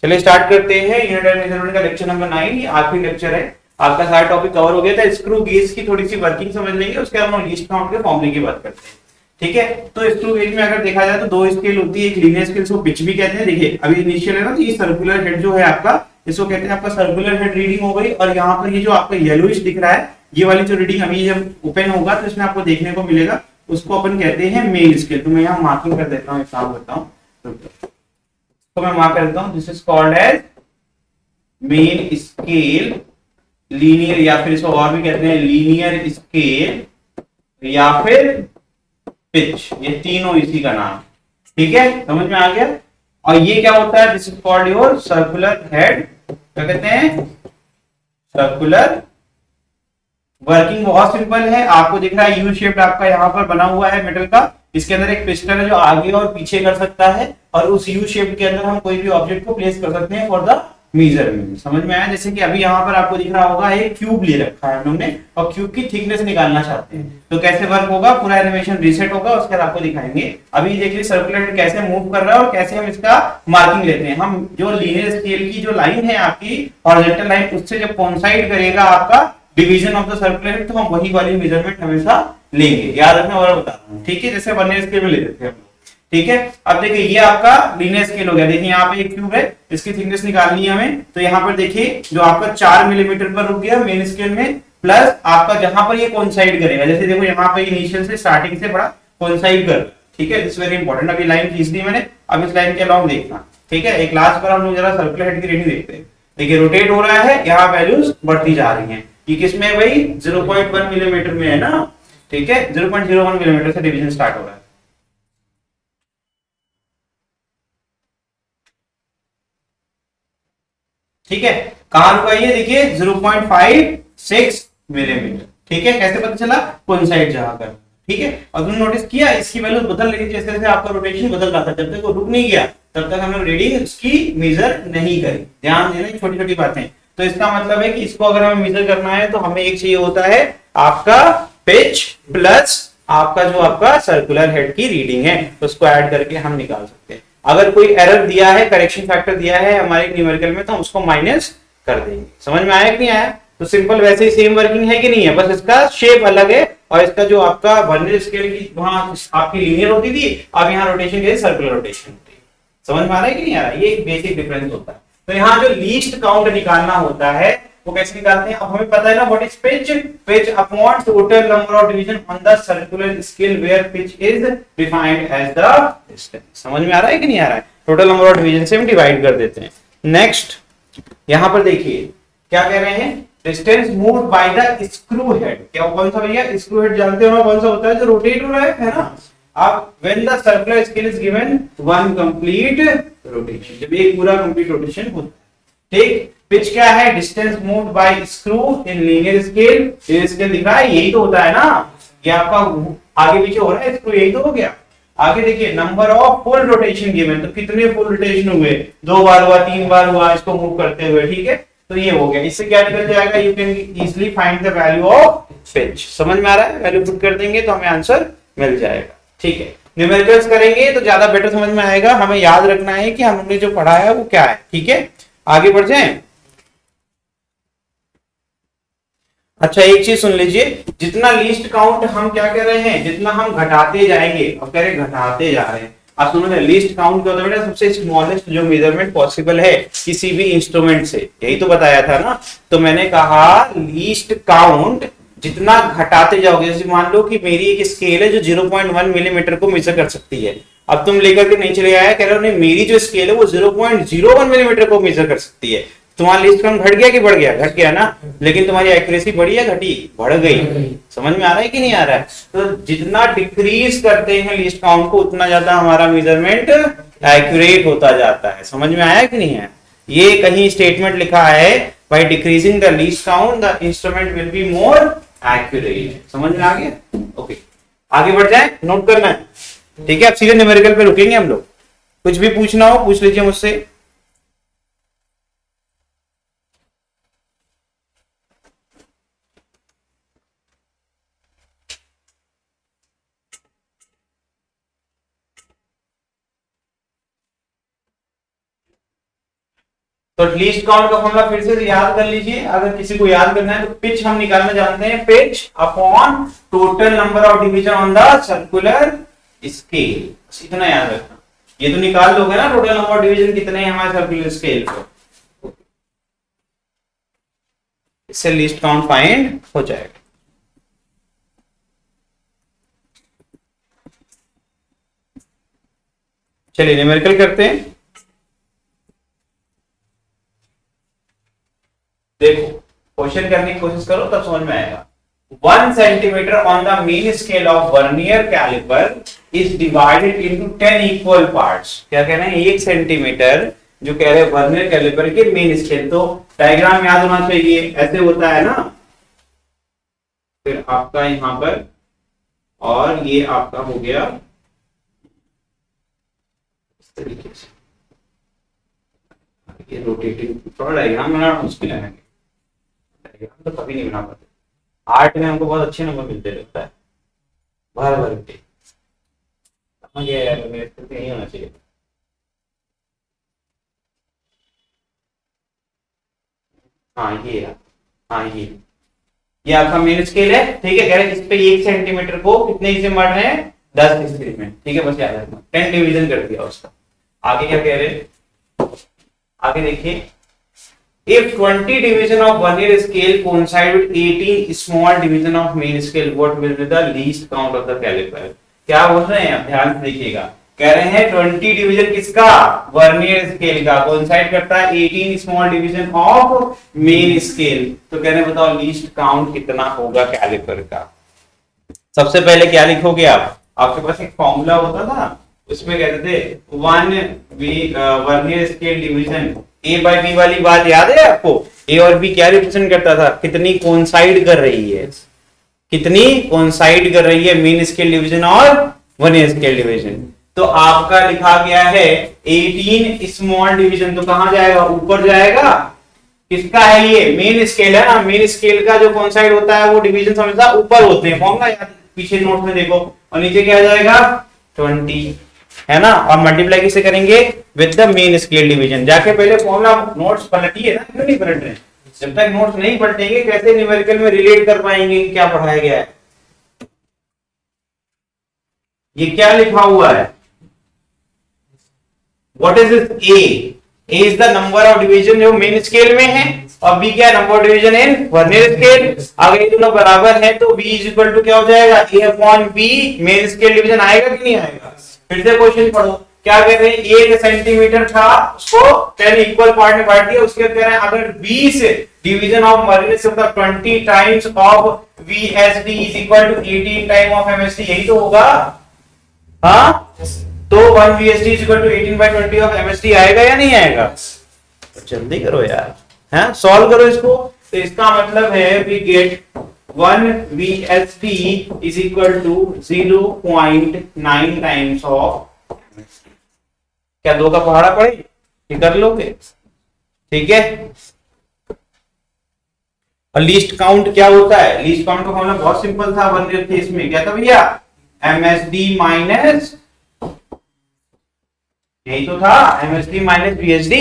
चलिए स्टार्ट करते हैं यूनिट एंड मेजरमेंट का लेक्चर नंबर 9। ये आखिरी लेक्चर है। आपका सारा टॉपिक कवर हो गया था। स्क्रू गेज की थोड़ी सी वर्किंग समझ लेंगे, उसके बाद हम लीस्ट काउंट के फॉर्मूले की बात करते हैं। ठीक है, तो स्क्रू गेज में अगर देखा जाए तो दो स्केल होती है, एक लीनियर स्केल को पिच भी कहते हैं। देखिए अभी इनिशियल है ना, तो ये सर्कुलर हेड जो है आपका, इसको कहते हैं आपका सर्कुलर हेड रीडिंग हो गई। और यहाँ पर ये जो आपका येलोइश दिख रहा है, ये वाली जो रीडिंग अभी जब ओपन होगा तो इसमें आपको देखने को मिलेगा, उसको अपन कहते हैं मेन स्केल। तो मैं यहाँ मार्किंग कर देता हूँ, एक काम करता हूँ, तो मैं मार्क कर देता हूँ, this is called as main scale linear, या फिर इसको और भी कहते हैं लीनियर स्केल या फिर पिच, ये तीनों इसी का नाम। ठीक है, समझ में आ गया। और ये क्या होता है, this is called your circular head. क्या कहते हैं, सर्कुलर। वर्किंग बहुत सिंपल है, आपको दिख रहा है यू शेप आपका यहाँ पर बना हुआ है मेटल का। इसके अंदर एक पिस्टन है जो आगे और पीछे कर सकता है, और उस यू शेप के अंदर हम कोई भी ऑब्जेक्ट को प्लेस कर सकते हैं फॉर द मेजरमेंट। समझ में आया। जैसे कि अभी यहाँ पर आपको दिख रहा होगा एक क्यूब ले रखा है हम लोग ने, और क्यूब की थिकनेस निकालना चाहते हैं, तो कैसे वर्क होगा, पूरा एनिमेशन रीसेट होगा, उसके बाद आपको दिखाएंगे। अभी देखिए सर्कुलर कैसे मूव कर रहा है और कैसे हम इसका मार्किंग लेते हैं। हम जो लीनियर स्केल की जो लाइन है आपकी हॉरिजॉन्टल लाइन, उससे जब कोइंसाइड करेगा आपका division of the circular head, तो हम वही वाली मेजरमेंट हमेशा लेंगे। याद रखना और बता रहा हूं, ठीक है, जैसे वर्नियर स्केल में लेते थे हम। ठीक है, अब देखिए ये आपका लीनियर स्केल हो गया। देखिए यहाँ पे एक क्यूब है, इसकी थिकनेस निकालनी है हमें, तो यहाँ पर देखिए जो आपका 4 मिलीमीटर पर रुक गया मेन स्केल में, प्लस आपका जहां पर ये कोइंसाइड करेगा, जैसे देखो यहाँ पे इनिशियल से स्टार्टिंग से बड़ा कोइंसाइड कर। ठीक है, दिस वेरी इंपॉर्टेंट। अभी लाइन खींच दी मैंने, अब इस लाइन के अलाउंग देखना। ठीक है, एक लास्ट पर हम लोग जरा सर्कुलर हेड की रीडिंग देखते हैं। देखिए रोटेट हो रहा है, यहाँ वैल्यूज बढ़ती जा रही हैं। ये किसमें है भाई, 0.1 मिलीमीटर में है ना। ठीक है, 0.01 मिलीमीटर से डिवीजन स्टार्ट हो रहा है। ठीक है, कहां रुका ये, देखिए 0.56 मिलीमीटर। ठीक है, कैसे पता चला, कोइंसाइड जहां कर। ठीक है, और तुमने नोटिस किया इसकी वैल्यू बदल रही है, जैसे जैसे आपका रोटेशन बदल रहा था, जब तक वो रुक नहीं गया तब तक हमने रीडिंग उसकी मेजर नहीं करी। ध्यान देना छोटी छोटी बातें। तो इसका मतलब है कि इसको अगर हमें मेजर करना है तो हमें एक चाहिए होता है आपका पिच प्लस आपका जो आपका सर्कुलर हेड की रीडिंग है, तो उसको ऐड करके हम निकाल सकते हैं। अगर कोई एरर दिया है, करेक्शन फैक्टर दिया है हमारे न्यूमेरिकल में, तो उसको माइनस कर देंगे। समझ में आया कि नहीं आया। तो सिंपल वैसे ही सेम वर्किंग है कि नहीं है, बस इसका शेप अलग है, और इसका जो आपका वर्नियर स्केल की वहां आपकी लीनियर होती थी, अब यहाँ रोटेशन के सर्कुलर रोटेशन होती है। समझ में आ रहा है कि नहीं आ रहा है, ये एक बेसिक डिफरेंस होता है। तो यहाँ जो लीस्ट काउंट निकालना होता है वो कैसे निकालते हैं, अब हमें पता है ना what is pitch, pitch upon total number of division on the circular scale where pitch is defined as the distance. समझ में आ रहा है कि नहीं आ रहा है, टोटल नंबर ऑफ डिवीजन से हम डिवाइड कर देते हैं। नेक्स्ट यहां पर देखिए क्या कह रहे हैं, distance moved by the screw head. क्या कौन सा भैया, स्क्रू हेड जानते हो ना कौन सा होता है, जो रोटेट हो रहा है ना। अब when the circular scale is given one complete rotation, जब एक पूरा कंप्लीट रोटेशन होता है। ठीक, पिच क्या है, distance moved by screw in linear scale. Linear scale दिख रहा है, यही तो होता है ना, ये आपका आगे पीछे हो रहा है स्क्रू, यही तो हो गया। आगे देखिए number of full rotation given, तो कितने फुल रोटेशन हुए, 2 बार हुआ, 3 बार हुआ इसको मूव करते हुए। ठीक है, तो ये हो गया। इससे क्या निकल जाएगा, you can easily find the value of pitch. समझ में आ रहा है, वैल्यू पुट कर देंगे तो हमें आंसर मिल जाएगा। ठीक है, न्यूमेरिकल्स करेंगे तो ज्यादा बेटर समझ में आएगा। हमें याद रखना है कि हमने जो पढ़ा है वो क्या है। ठीक है, आगे बढ़ जाएं। अच्छा एक चीज सुन लीजिए, जितना लीस्ट काउंट हम क्या कर रहे हैं, जितना हम घटाते जाएंगे, अब कह रहे घटाते जा रहे हैं। आप सुनो ना, लीस्ट काउंट क्या होता है बेटा, सबसे स्मॉलेस्ट जो मेजरमेंट पॉसिबल है किसी भी इंस्ट्रूमेंट से, यही तो बताया था ना। तो मैंने कहा लीस्ट काउंट जितना घटाते जाओगे, जैसे मान लो कि मेरी एक स्केल है जो 0.1 मिलीमीटर को मेजर कर सकती है। अब तुम लेकर के नहीं चले आया, कह रहे हो नहीं मेरी जो स्केल है वो 0.01 मिलीमीटर को मेजर कर सकती है। तुम्हारा लिस्ट काउंट घट गया कि बढ़ गया, घट गया ना। लेकिन तुम्हारी एक्यूरेसी बढ़ी या घटी, बढ़ गई। समझ में आ रहा है कि नहीं आ रहा है। तो जितना डिक्रीज करते हैं लिस्ट काउंट को, उतना ज्यादा हमारा मेजरमेंट एक्यूरेट होता जाता है। समझ में आया कि नहीं है। ये कहीं स्टेटमेंट लिखा है, by decreasing the least count the instrument will be more accurate. समझ में आ गया। ओके, आगे बढ़ जाए, नोट करना है। ठीक है, अब सीधे न्यूमेरिकल पे रुकेंगे हम लोग। कुछ भी पूछना हो पूछ लीजिए मुझसे। तो लीस्ट काउंट का फॉर्मूला फिर से याद कर लीजिए, अगर किसी को याद करना है तो पिच हम निकालना जानते हैं, pitch upon total number of division on the circular scale, इतना याद रखना। ये तो निकाल लोगे ना टोटल नंबर ऑफ डिवीजन कितने हैं हमारे सर्कुलर स्केल पर, इससे लीस्ट काउंट फाइंड हो जाएगा। चलिए न्यूमेरिकल करते हैं। देखो क्वेश्चन करने की कोशिश करो तब समझ में आएगा। 1 centimetre on the main scale of vernier caliper is divided into 10 equal parts. क्या कह रहे हैं, 1 सेंटीमीटर जो कह रहे हैं वर्नियर कैलिपर के मेन स्केल, तो डायग्राम याद होना चाहिए, ऐसे होता है ना, फिर आपका यहां पर, और ये आपका हो गया इस तरीके से, ये रोटेटिंग, थोड़ा डायग्राम बनाना मुश्किल है, डायग्राम तो कभी नहीं बना पाते, आर्ट में हमको बहुत अच्छे नंबर मिलते रहता है भर भर के, समझ गया यार, मेरे से यही होना चाहिए। हाँ ये, हाँ ये आपका मेन स्केल है, ठीक है, कह रहे हैं इस पे 1 सेंटीमीटर को कितने हिस्से में बांट रहे हैं, 10 हिस्से में, ठीक है, बस याद रखना, 10 डिवीजन कर दिया उसका। आगे क्या कह रहे हैं, आगे देखिए, if 20 division of vernier scale coincide with 18 small division of main scale, what will be the least count of the caliper? क्या बोल रहे हैं, ध्यान से देखिएगा, कह रहे हैं 20 डिवीजन किसका, वर्नियर स्केल का, कोइंसाइड करता है 18 small division of main scale, तो कह रहे हैं बताओ लीस्ट काउंट कितना होगा कैलिपर का। सबसे पहले क्या लिखोगे आप, आपके पास एक फॉर्मूला होता था, उसमें कहते थे 1 वर्नियर स्केल डिवीजन, ए बाय बी वाली बात याद है आपको, ए और बी क्या रिप्रेजेंट करता था, कितनी कोइंसाइड कर रही है, कितनी कोइंसाइड कर रही है मेन स्केल डिवीजन और वर्नियर स्केल डिवीजन। तो आपका लिखा गया है 18 स्मॉल डिवीजन, तो कहां जाएगा, ऊपर जाएगा, किसका है ये, मेन स्केल है ना, मेन स्केल का जो कोइंसाइड होता है वो डिवीजन हमेशा ऊपर होते हैं, फॉर्मूला याद पीछे नोट में देखो, और नीचे क्या आ जाएगा 20, है ना, और मल्टीप्लाई किसे करेंगे, with the main scale division. जाके पहले फॉर्मूला नोट्स पलटिए ना, क्यों नहीं पलट रहे, जब तक नोट्स नहीं पलटेंगे कैसे न्यूमेरिकल में रिलेट कर पाएंगे क्या पढ़ाया गया है। ये क्या लिखा हुआ है, what is this, A is the number of division जो मेन स्केल में है, और बी क्या, number of division in vernier scale. अगर ये दोनों बराबर है तो बी इज इक्वल टू क्या हो जाएगा, A upon B, main scale division आएगा कि नहीं आएगा। फिर से क्वेश्चन पढ़ो, क्या कह रहे हैं, 1 सेंटीमीटर था उसको 10 इक्वल पार्ट में बांट दिया, उसके बाद कह रहे हैं अगर 20 डिवीजन ऑफ वर्नियर से मतलब 20 times of VSD is equal to 18 time of MSD, यही तो होगा, हाँ, तो 1 VSD is equal to 18 by 20 of MSD आएगा या नहीं आएगा, तो जल्दी करो यार, हैं, सॉल्व करो इसको। तो इसका मतलब है we get 1 VSD is equal to 0.9 times of MSD। क्या दो का पहाड़ा पड़े, ये कर लोगे, ठीक है। और लीस्ट काउंट क्या होता है, लीस्ट काउंट का फॉर्मूला बहुत सिंपल था वर्नियर केस में, क्या था भैया, MSD माइनस, यही तो था, MSD माइनस VSD,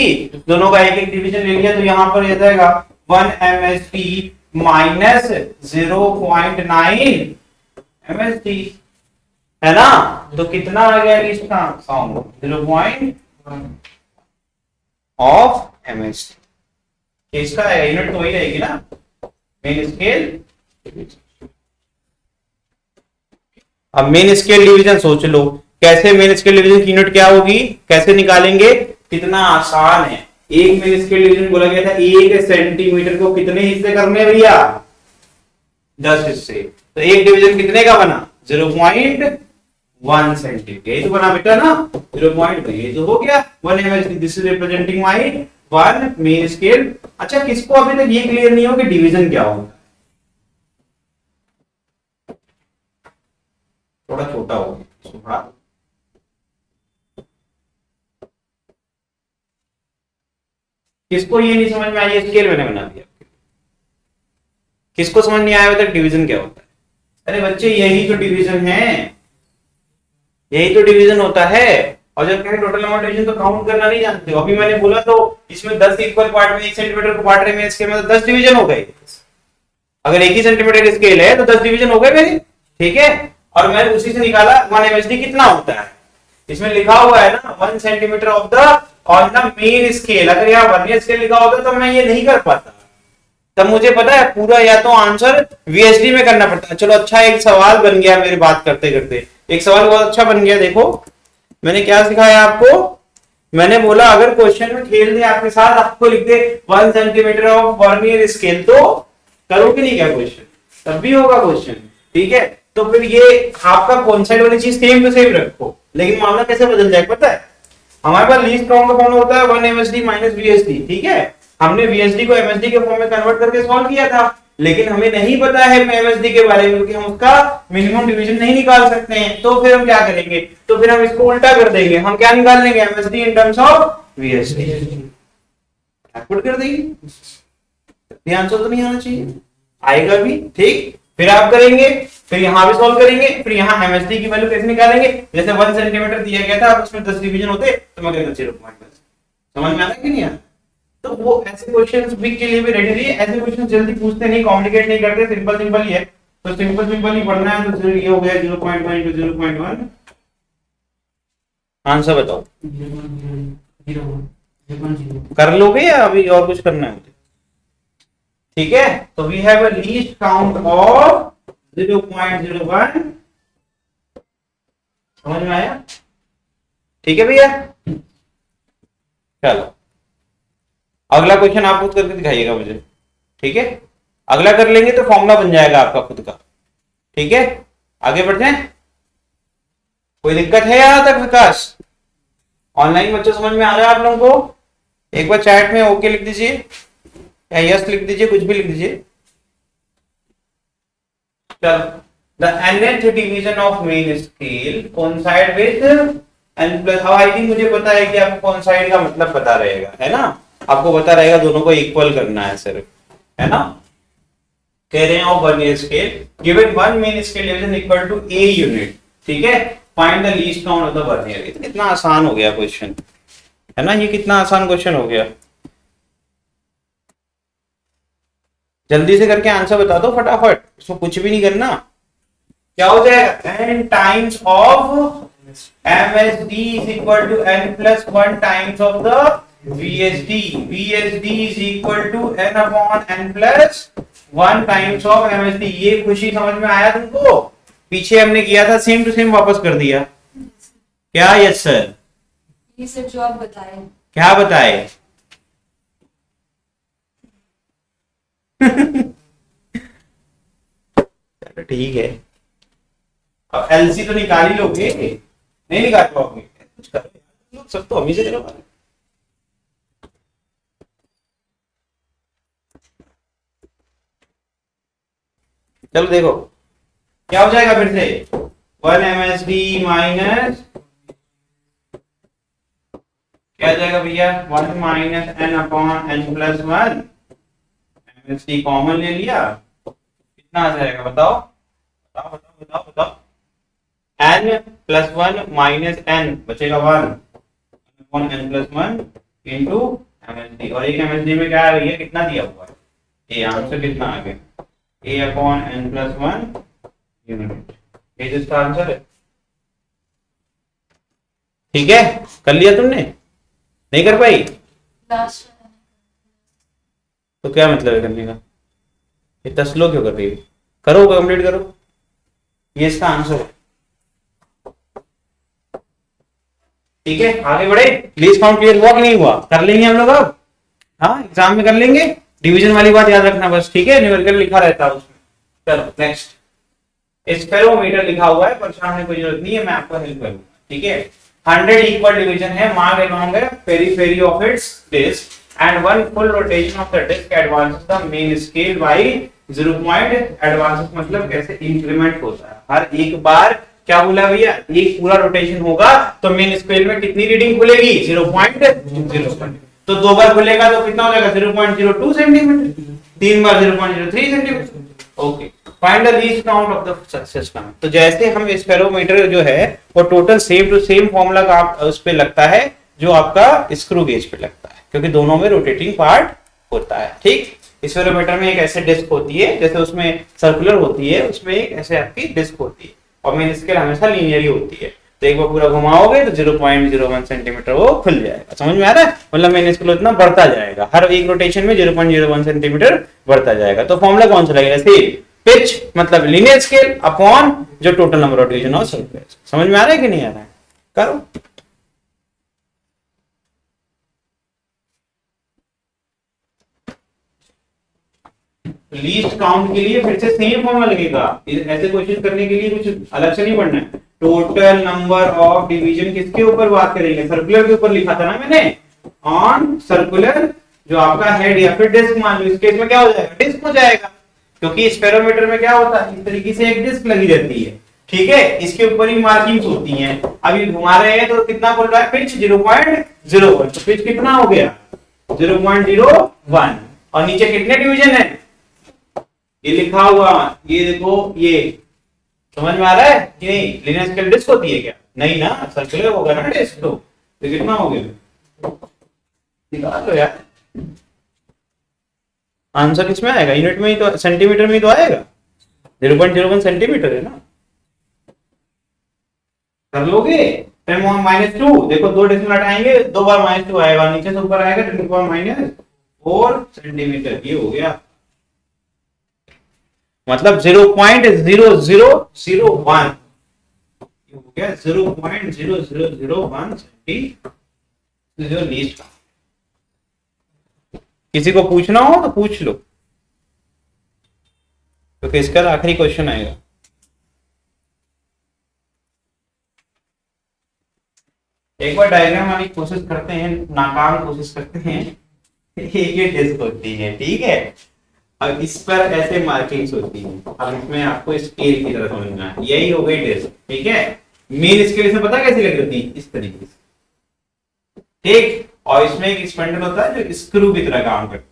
दोनों का एक एक डिवीजन ले लिया, तो यहां पर ये जाएगा 1 MSD माइनस 0.9 MSD, है ना, तो कितना आ गया लीस्ट का काउंट, 0.1 ऑफ MSD। इसका यूनिट तो वही रहेगी ना, मेन स्केल। अब मेन स्केल डिवीजन सोच लो, कैसे मेन स्केल डिवीजन की यूनिट क्या होगी, कैसे निकालेंगे, कितना आसान है। एक मेन स्केल डिवीजन बोला गया था 1 सेंटीमीटर को कितने हिस्से करने भैया, 10 हिस्से, तो एक डिवीजन कितने का बना, 0.1 सेंटीमीटर, यही तो बना बेटा ना, 0.1, ये तो हो गया 1 MSD, this is representing my 1 main scale. अच्छा, किसको अभी तक ये क्लियर नहीं हो कि डिवीजन क्या होगा, थोड़ा छोटा हो गया, किसको ये नहीं समझ में आई, स्केल मैंने बना दिया, किसको समझ नहीं आया तक डिवीजन क्या होता है। अरे बच्चे यही तो डिवीजन है, यही तो डिवीजन होता है। और जब कहें टोटल नंबर ऑफ डिवीजन तो काउंट करना नहीं जानते हो। अभी मैंने बोला तो इसमें 10 इक्वल पार्ट में 1 सेंटीमीटर को बांट रहे हैं इसके मतलब 10 डिवीजन हो गए। अगर 1 ही सेंटीमीटर स्केल है तो 10 डिवीजन हो गए मेरे, ठीक है। और मैंने उसी से निकाला 1 एमएसडी कितना होता है। इसमें लिखा हुआ है ना 1 centimetre of the on the main scale. अगर यहाँ वर्नियर स्केल लिखा होता तो मैं ये नहीं कर पाता, तब मुझे पता है पूरा या तो आंसर वीएसडी में करना पड़ता है। चलो अच्छा, एक सवाल बन गया मेरी बात करते करते, एक सवाल बहुत अच्छा बन गया। देखो मैंने क्या सिखाया आपको, मैंने बोला अगर क्वेश्चन में खेल दे आपके साथ, आपको लिख दे 1 सेंटीमीटर ऑफ वर्नियर स्केल, तो करोगे नहीं क्या क्वेश्चन, तब भी होगा क्वेश्चन, ठीक है। तो फिर ये आपका कॉन्सेप्ट वाली चीज सेम टू सेम रखो, लेकिन मामला कैसे बदल जाए पता है। हमारे पास लीस्ट काउंट का फॉर्म होता है 1 एमएसडी माइनस वीएसडी, ठीक है। हमने वीएसडी को एमएसडी के फॉर्म में कन्वर्ट करके सॉल्व किया था, लेकिन हमें नहीं पता है एमएसडी के बारे में, क्योंकि हम उसका मिनिमम डिवीजन नहीं निकाल सकते हैं। तो फिर हम क्या करेंगे, तो फिर हम इसको उल्टा कर देंगे। हम क्या निकाल लेंगे, MSD in terms of VSD, put कर देंगे। आंसर तो नहीं आना चाहिए, आएगा भी, ठीक। फिर आप करेंगे, फिर यहां भी सॉल्व करेंगे, फिर यहां एमएसडी की वैल्यू कैसे निकालेंगे। जैसे 1 सेंटीमीटर दिया गया था, अब उसमें 10 डिवीजन होते तो मैं कहता 0.10। समझ में आ रहा है कि नहीं आ रहा? तो वो ऐसे क्वेश्चंस वीक के लिए भी रेडी रहिए। ऐसे क्वेश्चन जल्दी पूछते नहीं, कॉम्प्लिकेट नहीं करते, सिंपल सिंपल ही है। तो सिंपल सिंपल ही पढ़ना है। तो ये हो गया 0.1 to 0.1। आंसर बताओ, कर लोगे या अभी और कुछ करना है? ठीक है, तो we have a least count of 0.01। समझ में आया? ठीक है भैया, चलो अगला क्वेश्चन आप खुद करके दिखाइएगा मुझे, ठीक है। अगला कर लेंगे तो फॉर्मूला बन जाएगा आपका खुद का, ठीक है। आगे बढ़ते हैं। कोई दिक्कत है यहां तक विकास? ऑनलाइन बच्चों समझ में आ रहा है आप लोगों को? एक बार चैट में ओके लिख दीजिए या यस लिख दीजिए, कुछ भी लिख दीजिए। चलो, the nth division of main scale coincide with n plus. अब आई थिंक मुझे पता है कि आपको कोइंसाइड का मतलब पता रहेगा, है ना। आपको पता रहेगा दोनों को इक्वल करना है सिर्फ, है ना। कह रहे हैं of vernier scale given 1 main scale division equal to a unit, ठीक है। Find the least count of the vernier. कितना आसान हो गया क्वेश्चन, है ना। ये कितना आसान क्वेश्चन हो गया। जल्दी से करके आंसर बता दो फटाफट, इसको कुछ भी नहीं करना। क्या हो जाएगा, n times of MSD is equal to n plus 1 times of the VSD. VSD is equal to n upon n plus 1 times of MSD। ये खुशी समझ में आया तुमको? पीछे हमने किया था सेम टू सेम वापस कर दिया क्या? Yes sir. ये सर जो आप बताए। क्या बताए? चलो ठीक है, अब एलसी तो निकाल ही लोगे, नहीं निकाल पाओगे, कुछ करो लोग, सब तो हम ही से करो। चलो देखो क्या हो जाएगा फिर से, 1 MSD माइनस क्या जाएगा भैया, 1 minus n upon n plus 1। MSD common ले लिया, कितना आ जाएगा बताओ बताओ बताओ बताओ बताओ। n प्लस 1 माइनस n बचेगा 1 upon n plus 1 into MSD। और एक MSD में क्या है भैया, कितना दिया हुआ है, ये आंसर कितना आ गया, a upon n plus 1 unit. ये इसका आंसर है, ठीक है। कर लिया तुमने? नहीं कर पाई? तो क्या मतलब है करने का, इतना स्लो क्यों कर रही है? करो, कंप्लीट करो, ये इसका आंसर है, ठीक है। आगे बढ़े। लीस्ट काउंट क्लियर हुआ कि नहीं हुआ? कर लेंगे हम लोग अब, हाँ एग्जाम में कर लेंगे। डिवीजन वाली बात याद रखना बस, ठीक है। न्यूमेरिकल लिखा रहता है उसमें। चलो नेक्स्ट, स्पेरोमीटर लिखा हुआ है, परेशान होने की जरूरत नहीं है, मैं आपको हेल्प करूंगा, ठीक है। 100 इक्वल डिवीजन है, मार्क अलोंग है periphery of its disc and one full rotation of the disk advances the main scale by 0 point advances मतलब कैसे इंक्रीमेंट होता है। हर एक बार क्या बोला भैया, एक पूरा रोटेशन होगा तो मेन स्केल में कितनी रीडिंग खुलेगी, 0.01। तो दो बार खुलेगा तो कितना हो जाएगा, 0.02 सेंटीमीटर। तीन बार 0.03 centimetre. Okay find the least count of the system. तो जैसे हम स्पेरोमीटर जो है वो total same to same formula का उस पे लगता है जो आपका स्क्रू गेज पे लगता है, क्योंकि दोनों में रोटेटिंग पार्ट होता है। ठीक, स्पेरोमीटर में एक ऐसे डिस्क होती है जैसे उसमें सर्कुलर होती है, उसमें एक ऐसे आपकी डिस्क होती है, और मेन स्केल हमेशा लीनियर ही होती है। तो एक बार पूरा घुमाओगे तो 0.01 सेंटीमीटर वो खुल जाएगा। समझ में आ रहा है? मतलब मेन स्केल उतना बढ़ता जाएगा, हर एक रोटेशन में 0.01 सेंटीमीटर बढ़ता जाएगा। तो फॉर्मूला कौन सा लगेगा? सेम, पिच मतलब लीनियर स्केल अपॉन जो total number of division of circular. समझ में आ रहा है कि नहीं आ रहा है? करो। लीस्ट काउंट के लिए फिर से सेम फॉर्मूला लगेगा। ऐसे क्वेश्चन करने के लिए कुछ अलग से नहीं पढ़ना है। टोटल नंबर ऑफ डिवीजन किसके ऊपर बात करेंगे? सर्कुलर के ऊपर लिखा था ना मैंने, ऑन सर्कुलर जो आपका हेड या फिर डिस्क मान लो, इस केस में क्या हो जाएगा? डिस्क हो जाएगा, क्योंकि स्पेरोमीटर में क्या होता है, इस तरीके से एक डिस्क लगी रहती है। ठीक है, इसके ऊपर ही मार्किंग्स होती हैं। अभी घुमा रहे हैं तो कितना बोल रहा है? पिच 0.01। तो पिच कितना हो गया? 0.01। और नीचे कितने डिवीजन है ये लिखा हुआ, ये देखो, ये समझ में आ रहा है कि नहीं? लीनियर स्केल डिस्क होती है क्या? नहीं ना, सर्कुलर होगा ना डिस्क। तो कितना हो गया? निकाल लो यार, आंसर किसमें आएगा? यूनिट में ही तो, सेंटीमीटर में ही तो आएगा। 0.01 सेंटीमीटर है ना। कर लोगे? 10⁻², देखो 2 डेसिमल हटाएंगे, 2 बार -2 आएगा, नीचे से ऊपर आएगा 10⁻4 सेंटीमीटर। ये हो गया, मतलब 0.0001 हो गया, 0.0001 सेंटीमीटर लीस्ट। किसी को पूछना हो तो पूछ लो, क्योंकि इसका आखिरी क्वेश्चन आएगा। एक बार डायग्राम वाली कोशिश करते हैं, नाकाम कोशिश करते हैं। ये डिस्क होती है, ठीक है, अब इस पर ऐसे मार्किंग्स होती हैं। अब इसमें आपको स्केल की तरह समझना है। यही हो गई डिस्क, ठीक है। मेन स्केल इसमें पता कैसी लगी होती है? इस तरीके से, ठीक। और इसमें एक स्पैंडल होता है जो स्क्रू की तरह काम करता है।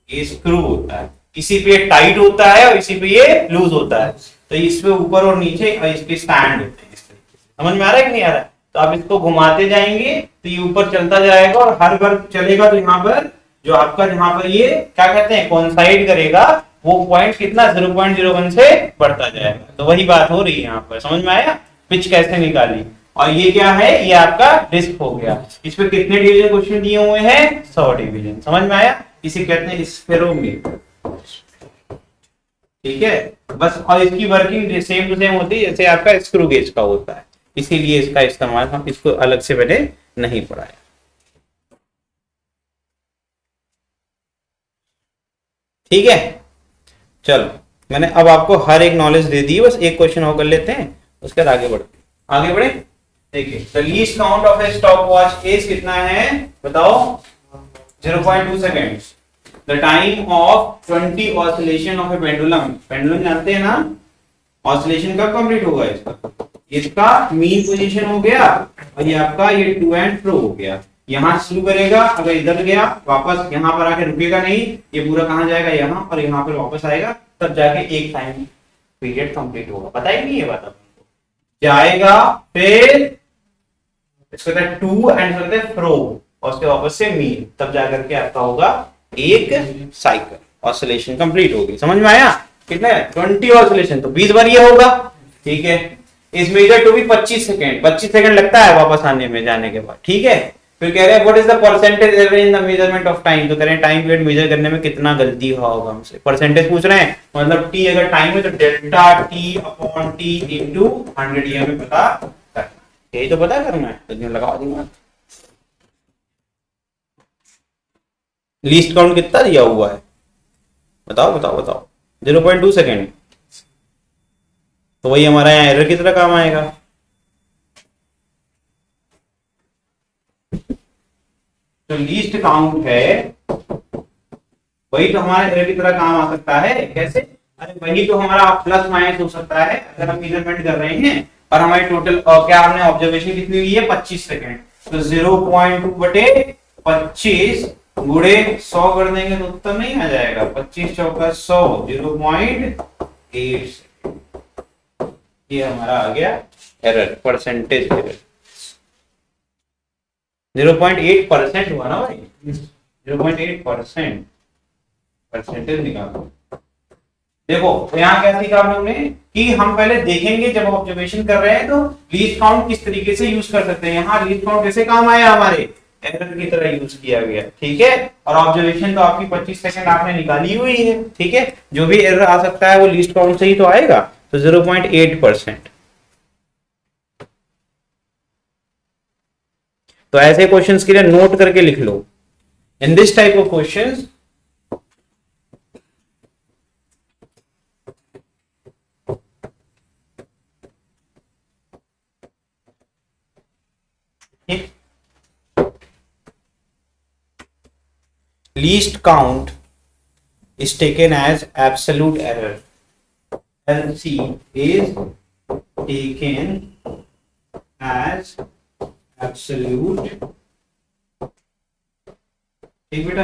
ये स्क्रू होता है, इसी पे टाइट होता है और इसी पे ये लूज होता है। तो इसमें ऊपर और नीचे और इस पे स्टैंड होते हैं, इस तरीके से। समझ में आ रहा है कि नहीं आ रहा है? तो आप इसको घुमाते जाएंगे तो ये ऊपर चलता जाएगा, और हर बार चलेगा तो यहाँ पर जो आपका, जहां पर ये क्या कहते हैं, कोइंसाइड करेगा, वो पॉइंट कितना 0.01 से बढ़ता जाएगा। तो वही बात हो रही है यहाँ पर। समझ में आया? पिच कैसे निकाली। और ये क्या है? ये आपका डिस्क हो गया। इस पे कितने डिवीजन क्वेश्चन दिए हुए हैं? 100 डिवीजन। समझ में आया? इसे कहते हैं स्फेरोमीटर, ठीक है। बस, और इसकी वर्किंग सेम टू सेम होती है जैसे आपका स्क्रू गेज का होता है, इसीलिए इसका इस्तेमाल हम इसको अलग से मैंने नहीं पढ़ाया। ठीक है, चलो मैंने अब आपको हर एक नॉलेज दे दी, बस एक क्वेश्चन और कर लेते हैं, उसके बाद आगे बढ़े। देखिए, the least count of A stopwatch is कितना है बताओ? 0.2 seconds. The time of 20 oscillation of A pendulum, pendulum जानते हैं ना, ऑसिलेशन कब कंप्लीट होगा इसका? इसका मीन पोजीशन हो गया, और ये आपका ये टू एंड फ्रो हो गया। यहां शुरू करेगा, अगर इधर गया वापस यहां पर आके रुकेगा नहीं, ये पूरा कहां जाएगा? यहाँ, और यहाँ पर वापस आएगा, तब जाके एक टाइम पीरियड कंप्लीट होगा। पता ही नहीं है बात आपको। जाएगा, फिर इसको टू एंड फ्रो, और उसके वापस से मीन, तब जाकर के आपका होगा एक साइकिल, ऑसिलेशन कंप्लीट होगी। समझ में आया? कितना है? 20 ऑसिलेशन, तो 20 बार ये होगा, ठीक है। इस मेजर टू भी 25 सेकेंड, 25 सेकेंड लगता है वापस आने में, जाने के बाद, ठीक है। फिर कह रहे हैं what is the percentage error in the measurement of time, तो कह रहे हैं टाइम पीरियड मेजर करने में कितना गलती हुआ होगा हमसे। परसेंटेज पूछ रहे हैं, मतलब टी अगर टाइम है तो delta T upon T into 100 ये हमें पता करना, यही तो पता करना है, तो लगा दिमाग। लीस्ट काउंट कितना दिया हुआ है बताओ? 0.2 सेकेंड, तो वही हमारा यहाँ एरर की तरह काम आएगा। जो लीस्ट काउंट है वही तो हमारा एरर की तरह काम आ सकता है। कैसे? अरे वही तो हमारा प्लस माइनस हो सकता है अगर हम मेजरमेंट कर रहे हैं, और हमारी टोटल क्या हमने ऑब्जर्वेशन कितनी ली है? 25 सेकेंड। तो 0.2 बटे 25 गुणे 100 कर देंगे तो उत्तर नहीं आ जाएगा। 25 चौका 100, 0.8 सेकेंड। ये हमारा आ गया एरर, परसेंटेज एरर 0.8% हुआ ना भाई, 0.8% परसेंटेज निकालो। देखो तो यहाँ क्या सीखा हम लोग ने कि हम पहले देखेंगे जब ऑब्जर्वेशन कर रहे हैं तो लीस्ट काउंट किस तरीके से यूज कर सकते हैं। यहाँ लीस्ट काउंट कैसे काम आया, हमारे एरर की तरह यूज किया गया, ठीक है। और ऑब्जर्वेशन तो आपकी 25 सेकंड आपने निकाली हुई है, ठीक है। जो भी एरर आ सकता है वो लीस्ट काउंट से ही तो आएगा, तो 0.8%। तो ऐसे क्वेश्चंस के लिए नोट करके लिख लो, in this type of questions least count is taken as absolute error. LC is taken as absolute, ठीक बेटा।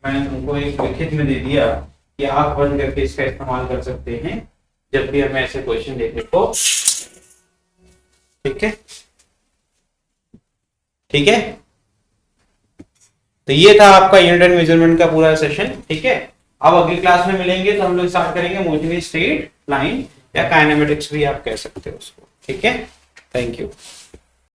मैंने तुमको एक लिखित में दे दिया कि आंख बंद करके इसका इस्तेमाल कर सकते हैं जब भी हमें ऐसे क्वेश्चन देखने को, ठीक है, ठीक है। तो ये था आपका यूनिट एंड मेजरमेंट का पूरा सेशन, ठीक है। अब अगली क्लास में मिलेंगे तो हम लोग स्टार्ट करेंगे मोशन स्ट्रेट लाइन या काइनेमेटिक्स भी आप कह सकते हो उसको, ठीक है। Thank you.